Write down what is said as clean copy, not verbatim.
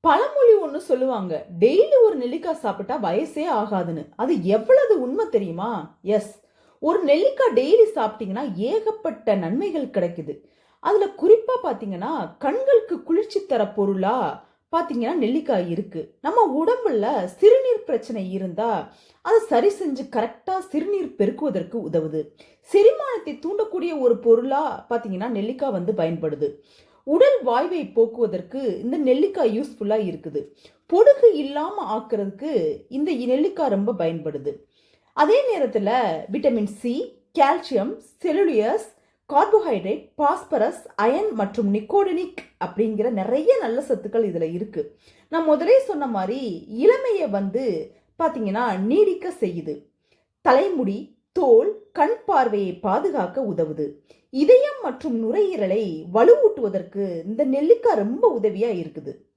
பழமொழி ஒண்ணு சொல்லுவாங்க. டெய்லி ஒரு நெல்லிக்காய் சாப்பிட்டா வயசே ஆகாதுன்னு. அது எவ்வளவு உண்மை தெரியுமா? எஸ். ஒரு நெல்லிக்காய் டெய்லி சாப்பிட்டீங்கன்னா ஏகப்பட்ட நன்மைகள் கிடைக்குது. அதுல குறிப்பா பாத்தீங்கன்னா, கண்களுக்கு குளிர்ச்சி தர பொருளா பாத்தீங்கன்னா நெல்லிக்காய் இருக்கு. நம்ம உடம்புல சிறுநீர் பிரச்சனை இருந்தா, அதை சரி செஞ்சு கரெக்ட்டா சிறுநீர் பெருக்குவதற்கு உதவுது. செரிமானத்தை தூண்டக்கூடிய ஒரு பொருளா பாத்தீங்கன்னா நெல்லிக்காய் பயன்படுது. உடல் வாய்வை போக்குவதற்கு இந்த நெல்லிக்காய் யூஸ்ஃபுல்லா இருக்குது. பொடுகு இல்லாம ஆக்குறதுக்கு இந்த நெல்லிக்காய் ரொம்ப பயன்படுது. அதே நேரத்துல vitamin C, calcium, cellulose, carbohydrate, phosphorus, iron மற்றும் நிக்கோடினிக் அப்படிங்கிற நிறைய நல்ல சத்துக்கள் இதுல இருக்கு. நான் முதலே சொன்ன மாதிரி இளமையை பாத்தீங்கன்னா நீடிக்க செய்யுது. தலைமுடி, தோல், கண் பார்வையை பாதுகாக்க உதவுது. இதயம் மற்றும் நுரையீரலை வலுவூட்டுவதற்கு இந்த நெல்லிக்காய் ரொம்ப உதவியா இருக்குது.